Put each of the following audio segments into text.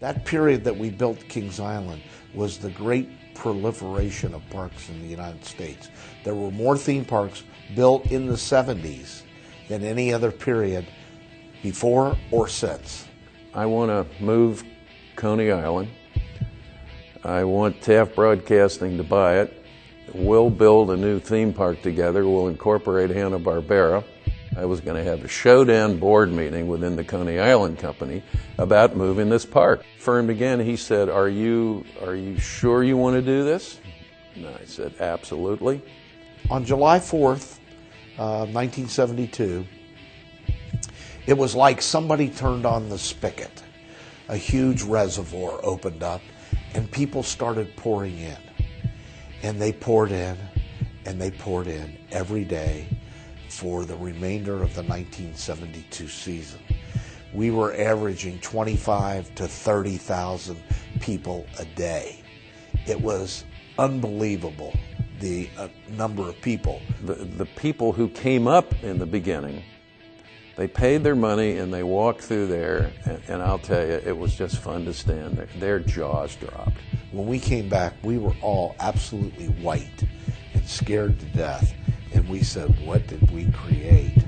That period that we built Kings Island was the great proliferation of parks in the United States. There were more theme parks built in the 70s than any other period before or since. I want to move Coney Island. I want Taft Broadcasting to buy it. We'll build a new theme park together. We'll incorporate Hanna-Barbera. I was going to have a showdown board meeting within the Coney Island Company about moving this park. Firm began, he said, are you sure you want to do this? And I said, absolutely. On July 4th, 1972, it was like somebody turned on the spigot. A huge reservoir opened up and people started pouring in. And they poured in and they poured in every day for the remainder of the 1972 season. We were averaging 25 to 30,000 people a day. It was unbelievable, the number of people. The people who came up in the beginning, they paid their money and they walked through there, and I'll tell you, it was just fun to stand there. Their jaws dropped. When we came back, we were all absolutely white and scared to death. And we said, what did we create?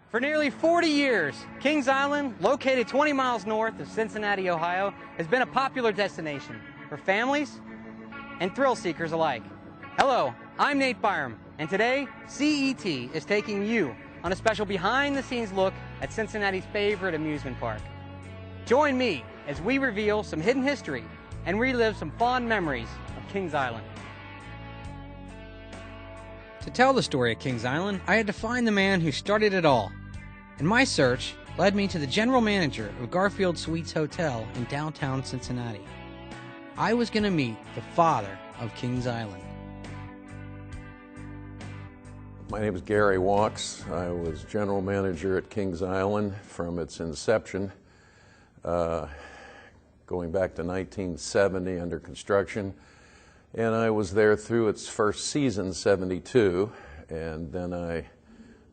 For nearly 40 years, Kings Island, located 20 miles north of Cincinnati, Ohio, has been a popular destination for families and thrill seekers alike. Hello, I'm Nate Byram, and today, CET is taking you on a special behind-the-scenes look at Cincinnati's favorite amusement park. Join me as we reveal some hidden history and relive some fond memories of Kings Island. To tell the story of Kings Island, I had to find the man who started it all. And my search led me to the general manager of Garfield Suites Hotel in downtown Cincinnati. I was going to meet the father of Kings Island. My name is Gary Wachs. I was general manager at Kings Island from its inception, going back to 1970 under construction. And I was there through its first season, 72, and then I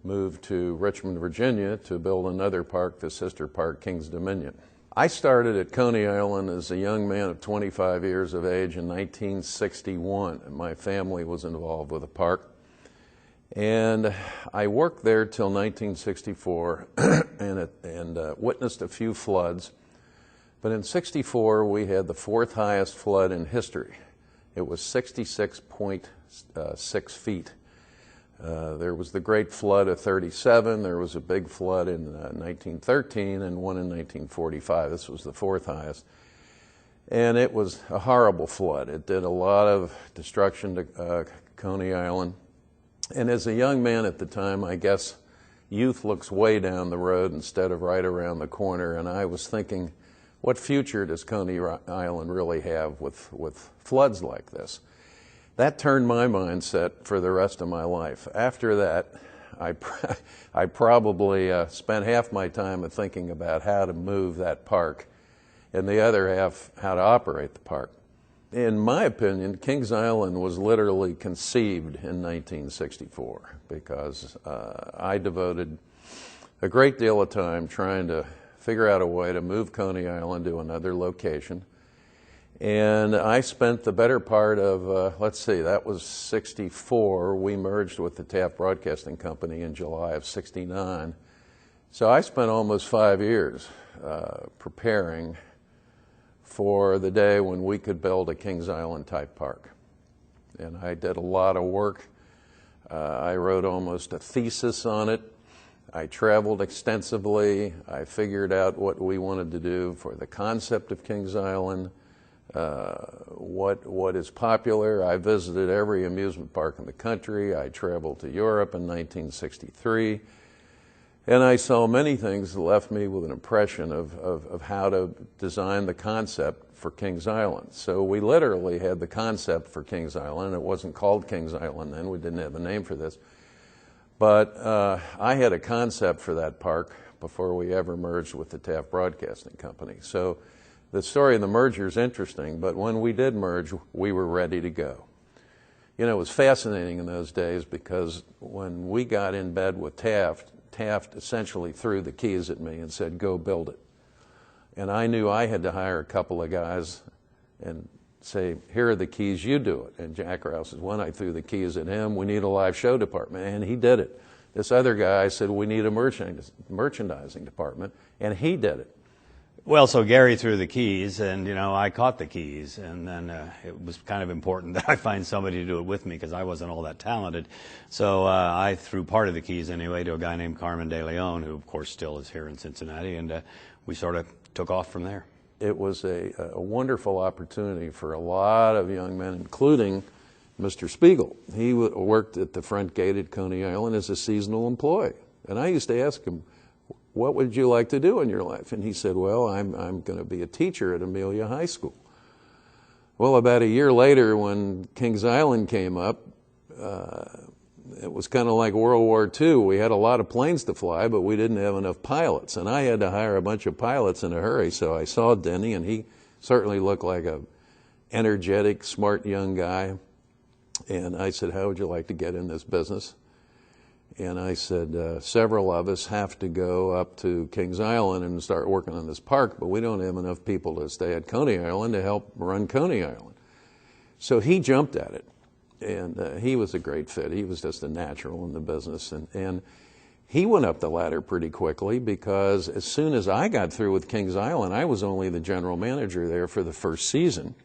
moved to Richmond, Virginia to build another park, the sister park, Kings Dominion. I started at Coney Island as a young man of 25 years of age in 1961, and my family was involved with the park. And I worked there till 1964 and witnessed a few floods. But in '64, we had the fourth highest flood in history. It was 66.6 feet. There was the Great Flood of '37. There was a big flood in 1913 and one in 1945. This was the fourth highest. And it was a horrible flood. It did a lot of destruction to Coney Island. And as a young man at the time, I guess youth looks way down the road instead of right around the corner. And I was thinking, what future does Coney Island really have with floods like this? That turned my mindset for the rest of my life. After that, I probably spent half my time thinking about how to move that park and the other half how to operate the park. In my opinion, Kings Island was literally conceived in 1964 because I devoted a great deal of time trying to figure out a way to move Coney Island to another location. And I spent the better part of, let's see, that was '64. We merged with the Taft Broadcasting Company in July of '69. So I spent almost 5 years preparing for the day when we could build a Kings Island type park. And I did a lot of work. I wrote almost a thesis on it. I traveled extensively. I figured out what we wanted to do for the concept of Kings Island, what is popular. I visited every amusement park in the country. I traveled to Europe in 1963. And I saw many things that left me with an impression of how to design the concept for Kings Island. So we literally had the concept for Kings Island. It wasn't called Kings Island then. We didn't have a name for this. But I had a concept for that park before we ever merged with the Taft Broadcasting Company. So the story of the merger is interesting, but when we did merge, we were ready to go. You know, it was fascinating in those days because when we got in bed with Taft, Taft essentially threw the keys at me and said, go build it. And I knew I had to hire a couple of guys and say, here are the keys, you do it. And Jack Rouse says, when I threw the keys at him, we need a live show department, and he did it. This other guy said, we need a merchandising department, and he did it. Well, so Gary threw the keys, and, you know, I caught the keys, and then it was kind of important that I find somebody to do it with me because I wasn't all that talented. So I threw part of the keys anyway to a guy named Carmen De Leon, who, of course, still is here in Cincinnati, and we sort of took off from there. It was a wonderful opportunity for a lot of young men, including Mr. Spiegel. He worked at the front gate at Coney Island as a seasonal employee. And I used to ask him, what would you like to do in your life? And he said, well, I'm going to be a teacher at Amelia High School. Well, about a year later, when Kings Island came up, it was kind of like World War II. We had a lot of planes to fly, but we didn't have enough pilots. And I had to hire a bunch of pilots in a hurry. So I saw Denny, and he certainly looked like a energetic, smart young guy. And I said, how would you like to get in this business? And I said, several of us have to go up to Kings Island and start working on this park, but we don't have enough people to stay at Coney Island to help run Coney Island. So he jumped at it, and he was a great fit. He was just a natural in the business. And he went up the ladder pretty quickly because as soon as I got through with Kings Island, I was only the general manager there for the first season,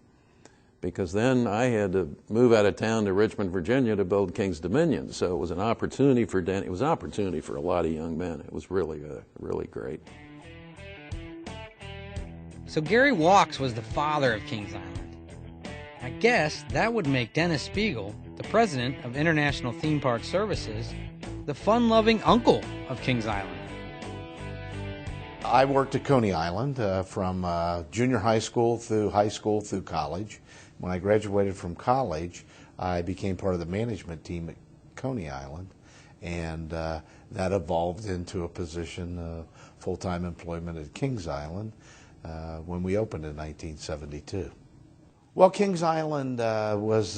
because then I had to move out of town to Richmond, Virginia to build King's Dominion. So it was an opportunity for Denny. It was an opportunity for a lot of young men. It was really, really great. So Gary Wachs was the father of Kings Island. I guess that would make Dennis Spiegel, the president of International Theme Park Services, the fun-loving uncle of Kings Island. I worked at Coney Island from junior high school through college. When I graduated from college, I became part of the management team at Coney Island, and that evolved into a position of full-time employment at Kings Island when we opened in 1972. Well, Kings Island was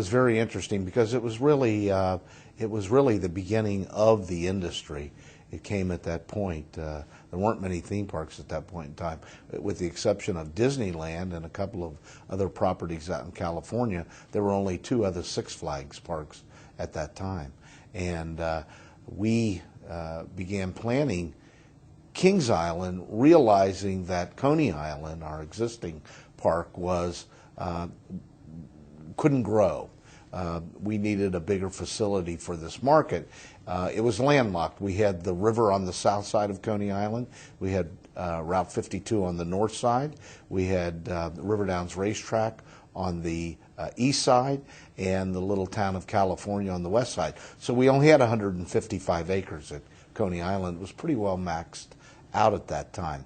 very interesting because it was really the beginning of the industry. It came at that point. There weren't many theme parks at that point in time, with the exception of Disneyland and a couple of other properties out in California. There were only 2 other Six Flags parks at that time, and we began planning Kings Island, realizing that Coney Island, our existing park, couldn't grow. We needed a bigger facility for this market. It was landlocked. We had the river on the south side of Coney Island. We had Route 52 on the north side. We had River Downs Racetrack on the east side, and the little town of California on the west side. So we only had 155 acres at Coney Island. It was pretty well maxed out at that time.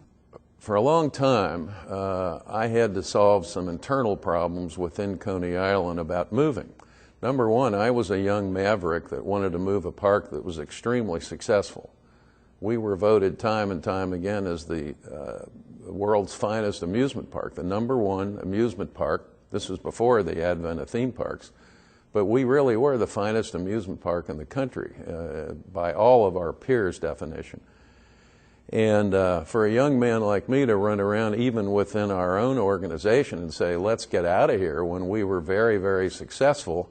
For a long time, I had to solve some internal problems within Coney Island about moving. Number one, I was a young maverick that wanted to move a park that was extremely successful. We were voted time and time again as the world's finest amusement park, the #1 amusement park. This was before the advent of theme parks, but we really were the finest amusement park in the country by all of our peers' definition. And for a young man like me to run around even within our own organization and say, let's get out of here, when we were very, very successful,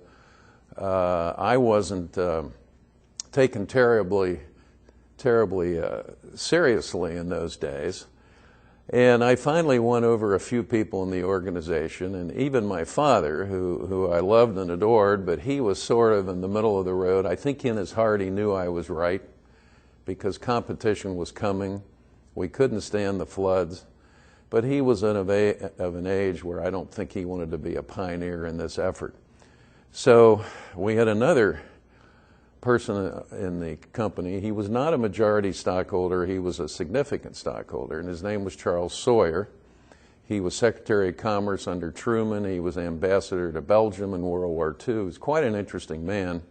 I wasn't taken terribly seriously in those days. And I finally won over a few people in the organization, and even my father, who I loved and adored, but he was sort of in the middle of the road. I think in his heart he knew I was right, because competition was coming. We couldn't stand the floods. But he was of an age where I don't think he wanted to be a pioneer in this effort. So we had another person in the company. He was not a majority stockholder. He was a significant stockholder, and his name was Charles Sawyer. He was Secretary of Commerce under Truman. He was ambassador to Belgium in World War II. He was quite an interesting man.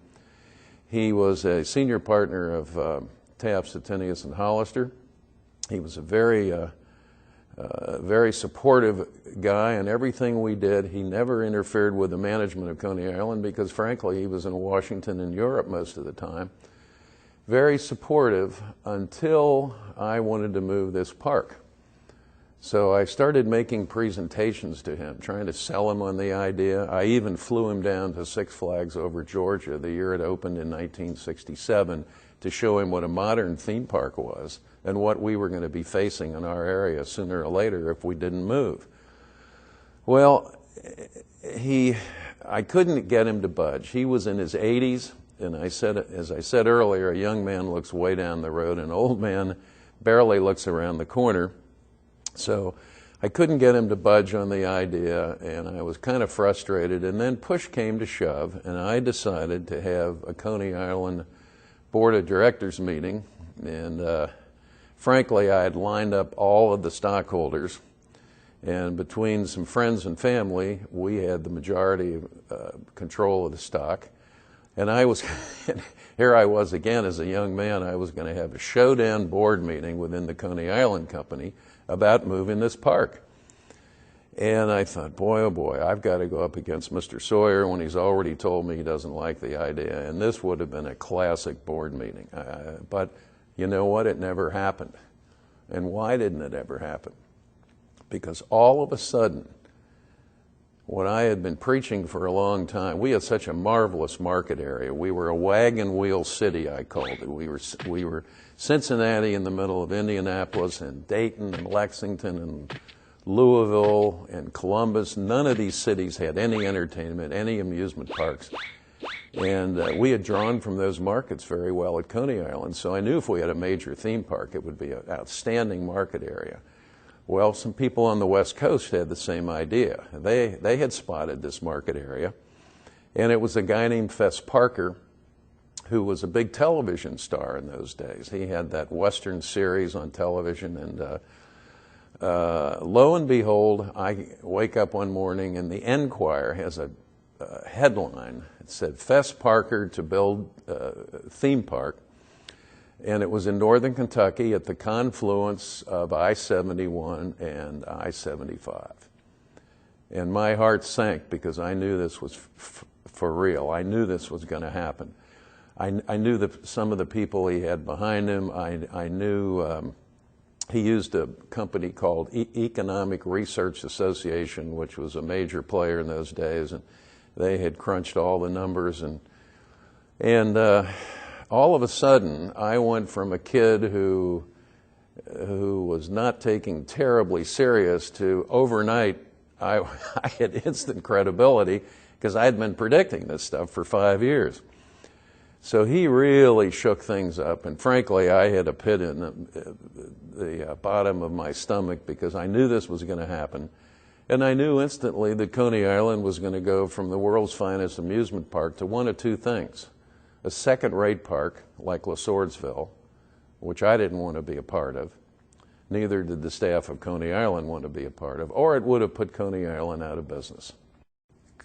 He was a senior partner of Taft, Stettinius, and Hollister. He was a very Very supportive guy in everything we did. He never interfered with the management of Coney Island because, frankly, he was in Washington and Europe most of the time. Very supportive until I wanted to move this park. So I started making presentations to him, trying to sell him on the idea. I even flew him down to Six Flags over Georgia the year it opened in 1967 to show him what a modern theme park was and what we were going to be facing in our area sooner or later if we didn't move. Well, I couldn't get him to budge. He was in his 80s, and as I said earlier, a young man looks way down the road, an old man barely looks around the corner. So I couldn't get him to budge on the idea, and I was kind of frustrated. And then push came to shove, and I decided to have a Coney Island Board of Directors meeting. And frankly, I had lined up all of the stockholders. And between some friends and family, we had the majority control of the stock. And here I was again as a young man, I was going to have a showdown board meeting within the Coney Island Company about moving this park. And I thought, boy, oh boy, I've got to go up against Mr. Sawyer when he's already told me he doesn't like the idea. And this would have been a classic board meeting. But you know what? It never happened. And why didn't it ever happen? Because all of a sudden, what I had been preaching for a long time, we had such a marvelous market area. We were a wagon wheel city, I called it. We were Cincinnati in the middle of Indianapolis and Dayton and Lexington and Louisville and Columbus. None of these cities had any entertainment, any amusement parks. And we had drawn from those markets very well at Coney Island. So I knew if we had a major theme park, it would be an outstanding market area. Well, some people on the West Coast had the same idea. They had spotted this market area. And it was a guy named Fess Parker who was a big television star in those days. He had that Western series on television. And lo and behold, I wake up one morning and the Enquirer has a headline. It said, Fess Parker to build a theme park. And it was in northern Kentucky at the confluence of I-71 and I-75. And my heart sank because I knew this was for real. I knew this was going to happen. I knew that some of the people he had behind him. I knew he used a company called Economic Research Association, which was a major player in those days. And they had crunched all the numbers. And all of a sudden, I went from a kid who was not taking terribly serious to overnight, I had instant credibility because I had been predicting this stuff for 5 years. So he really shook things up, and frankly, I had a pit in the bottom of my stomach because I knew this was going to happen. And I knew instantly that Coney Island was going to go from the world's finest amusement park to one of two things. A second-rate park like LaSwordsville, which I didn't want to be a part of. Neither did the staff of Coney Island want to be a part of, or it would have put Coney Island out of business.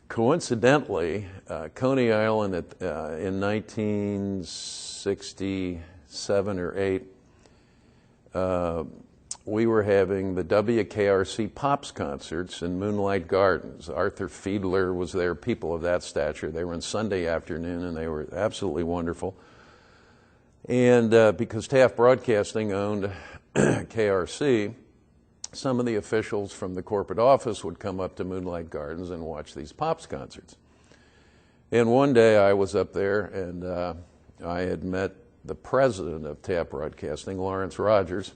Coincidentally, Coney Island in 1967 or 8, we were having the WKRC Pops concerts in Moonlight Gardens. Arthur Fiedler was there, people of that stature. They were on Sunday afternoon, and they were absolutely wonderful. And because Taft Broadcasting owned KRC, some of the officials from the corporate office would come up to Moonlight Gardens and watch these Pops concerts. And one day I was up there, and I had met the president of Taft Broadcasting, Lawrence Rogers,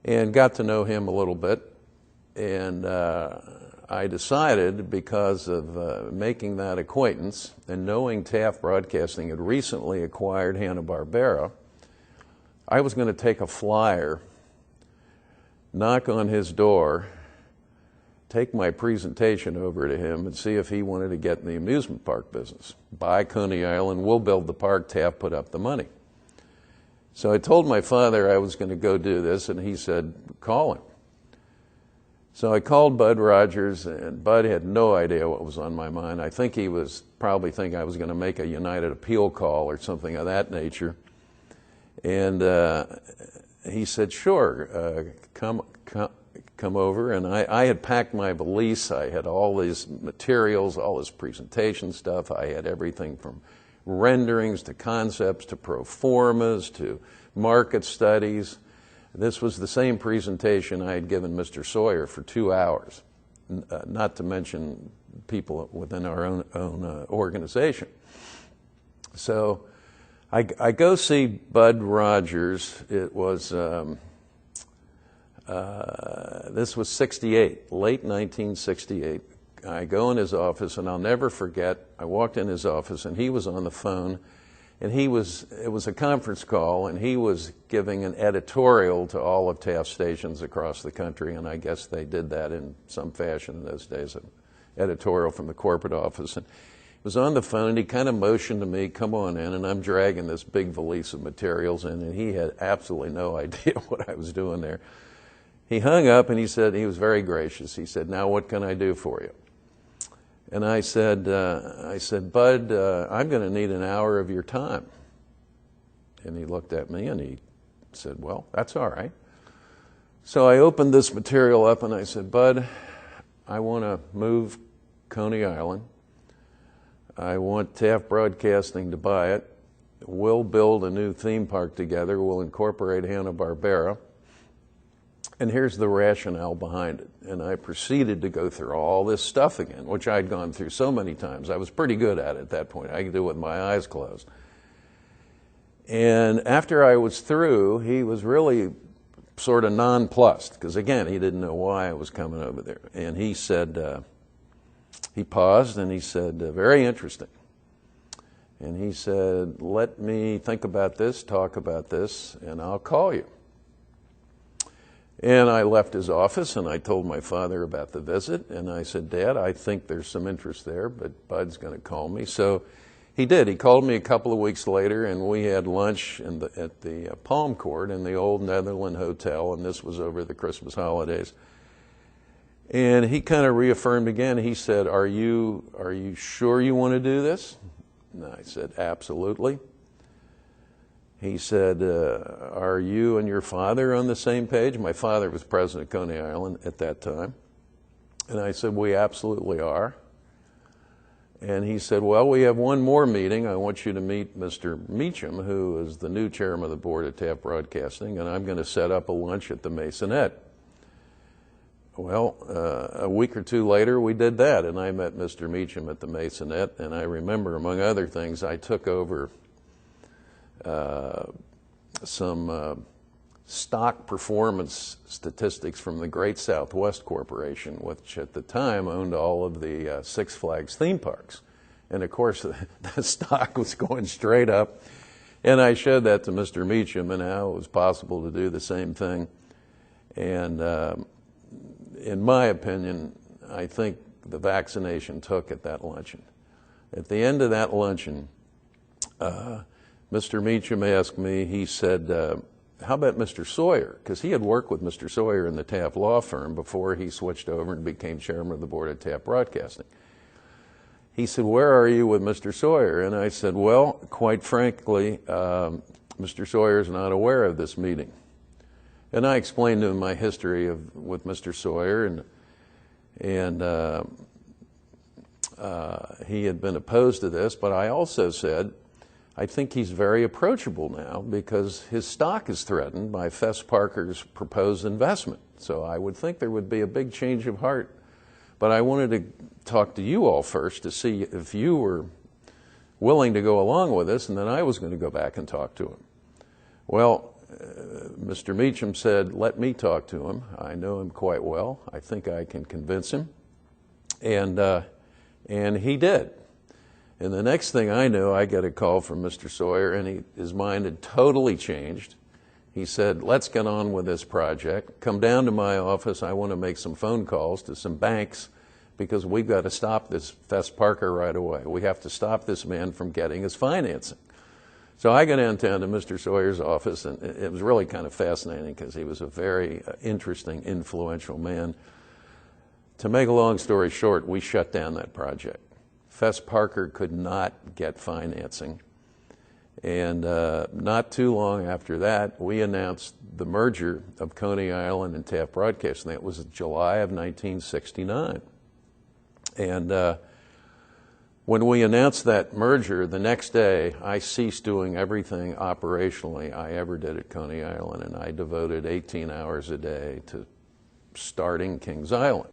and got to know him a little bit. And I decided, because of making that acquaintance and knowing Taft Broadcasting had recently acquired Hanna-Barbera, I was going to take a flyer, knock on his door, take my presentation over to him and see if he wanted to get in the amusement park business. Buy Coney Island, we'll build the park, Taft put up the money. So I told my father I was going to go do this, and he said, call him. So I called Bud Rogers, and Bud had no idea what was on my mind. I think he was probably thinking I was going to make a United Appeal call or something of that nature. And he said, sure, come come over, and I had packed my valise. I had all these materials, all this presentation stuff. I had everything from renderings to concepts to pro formas to market studies. This was the same presentation I had given Mr. Sawyer for 2 hours, not to mention people within our own organization. So I go see Bud Rogers. It was, this was 68, late 1968. I go in his office, and I'll never forget, I walked in his office, and he was on the phone, and it was a conference call, and he was giving an editorial to all of Taft stations across the country, and I guess they did that in some fashion in those days, an editorial from the corporate office. And he was on the phone, and he kind of motioned to me, come on in, and I'm dragging this big valise of materials in, and he had absolutely no idea what I was doing there. He hung up, and he said, he was very gracious. He said, now what can I do for you? And I said, Bud, I'm going to need an hour of your time. And he looked at me, and he said, well, that's all right. So I opened this material up, and I said, Bud, I want to move Coney Island. I want Taft Broadcasting to buy it. We'll build a new theme park together. We'll incorporate Hanna-Barbera. And here's the rationale behind it. And I proceeded to go through all this stuff again, which I'd gone through so many times. I was pretty good at it at that point. I could do it with my eyes closed. And after I was through, he was really sort of nonplussed, because again, he didn't know why I was coming over there. And he said, he paused, and he said, very interesting. And he said, let me think about this, talk about this, and I'll call you. And I left his office, and I told my father about the visit, and I said, Dad, I think there's some interest there, but Bud's going to call me. So he did. He called me a couple of weeks later, and we had lunch at the Palm Court in the old Netherland Hotel, and this was over the Christmas holidays. And he kind of reaffirmed again. He said, are you sure you want to do this? And I said, absolutely. He said, are you and your father on the same page? My father was president of Coney Island at that time. And I said, we absolutely are. And he said, well, we have one more meeting. I want you to meet Mr. Meacham, who is the new chairman of the board at Taft Broadcasting, and I'm going to set up a lunch at the Masonette. Well, a week or two later, we did that, and I met Mr. Meacham at the Masonette, and I remember, among other things, I took over some stock performance statistics from the Great Southwest Corporation, which at the time owned all of the Six Flags theme parks. And of course, the stock was going straight up. And I showed that to Mr. Meacham and how it was possible to do the same thing. And in my opinion, I think the vaccination took at that luncheon. At the end of that luncheon, Mr. Meacham asked me, he said, how about Mr. Sawyer? Because he had worked with Mr. Sawyer in the Taft law firm before he switched over and became chairman of the board at Taft Broadcasting. He said, where are you with Mr. Sawyer? And I said, well, quite frankly, Mr. Sawyer is not aware of this meeting. And I explained to him my history with Mr. Sawyer, and he had been opposed to this, but I also said, I think he's very approachable now because his stock is threatened by Fess Parker's proposed investment. So I would think there would be a big change of heart. But I wanted to talk to you all first to see if you were willing to go along with this, and then I was going to go back and talk to him. Well, Mr. Meacham said, let me talk to him. I know him quite well. I think I can convince him. And he did. And the next thing I knew, I got a call from Mr. Sawyer, and his mind had totally changed. He said, let's get on with this project. Come down to my office. I want to make some phone calls to some banks because we've got to stop this Fess Parker right away. We have to stop this man from getting his financing. So I got downtown to Mr. Sawyer's office, and it was really kind of fascinating because he was a very interesting, influential man. To make a long story short, we shut down that project. Fess Parker could not get financing. And not too long after that, we announced the merger of Coney Island and Taft Broadcasting. That was July of 1969. And when we announced that merger, the next day, I ceased doing everything operationally I ever did at Coney Island, and I devoted 18 hours a day to starting Kings Island.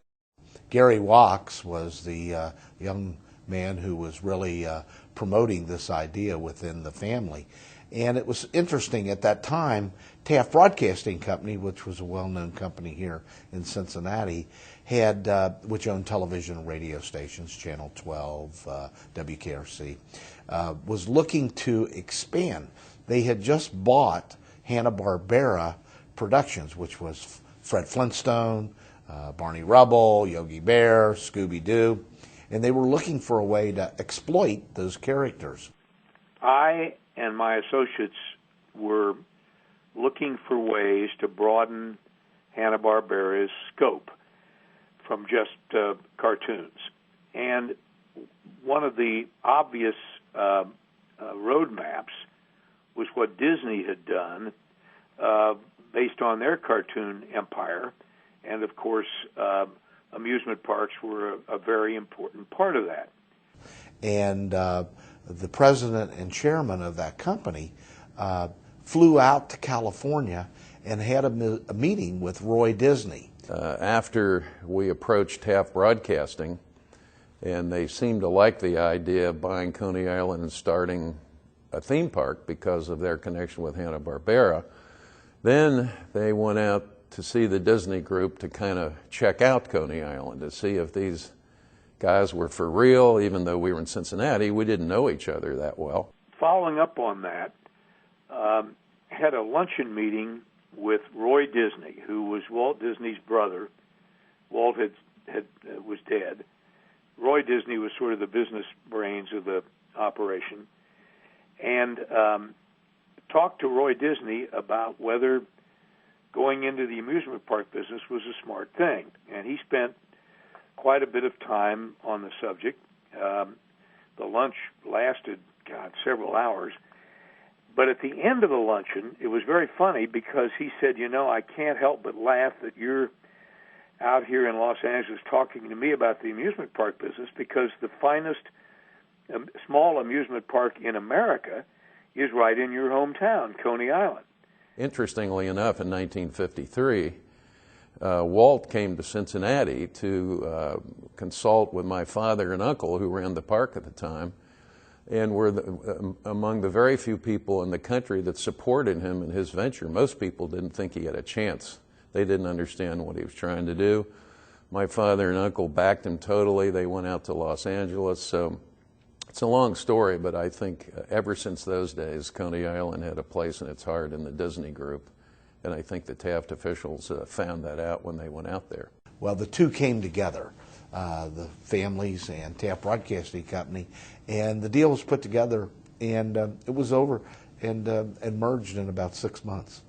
Gary Wachs was the young man who was really promoting this idea within the family. And it was interesting at that time, Taft Broadcasting Company, which was a well-known company here in Cincinnati, had, which owned television and radio stations, Channel 12, WKRC, was looking to expand. They had just bought Hanna-Barbera Productions, which was Fred Flintstone, Barney Rubble, Yogi Bear, Scooby-Doo, and they were looking for a way to exploit those characters. I and my associates were looking for ways to broaden Hanna-Barbera's scope from just cartoons. And one of the obvious roadmaps was what Disney had done based on their cartoon empire. And, of course, amusement parks were a very important part of that. And the president and chairman of that company flew out to California and had a meeting with Roy Disney. After we approached Taft Broadcasting, and they seemed to like the idea of buying Coney Island and starting a theme park because of their connection with Hanna-Barbera, then they went out to see the Disney group to kind of check out Coney Island, to see if these guys were for real. Even though we were in Cincinnati, we didn't know each other that well. Following up on that, had a luncheon meeting with Roy Disney, who was Walt Disney's brother. Walt was dead. Roy Disney was sort of the business brains of the operation, and talked to Roy Disney about whether going into the amusement park business was a smart thing. And he spent quite a bit of time on the subject. The lunch lasted, several hours. But at the end of the luncheon, it was very funny because he said, I can't help but laugh that you're out here in Los Angeles talking to me about the amusement park business, because the finest small amusement park in America is right in your hometown, Coney Island. Interestingly enough, in 1953, Walt came to Cincinnati to consult with my father and uncle, who ran the park at the time, and were among the very few people in the country that supported him in his venture. Most people didn't think he had a chance. They didn't understand what he was trying to do. My father and uncle backed him totally. They went out to Los Angeles. So it's a long story, but I think ever since those days, Coney Island had a place in its heart in the Disney group. And I think the Taft officials found that out when they went out there. Well, the two came together, the families and Taft Broadcasting Company, and the deal was put together, and it was over and merged in about 6 months.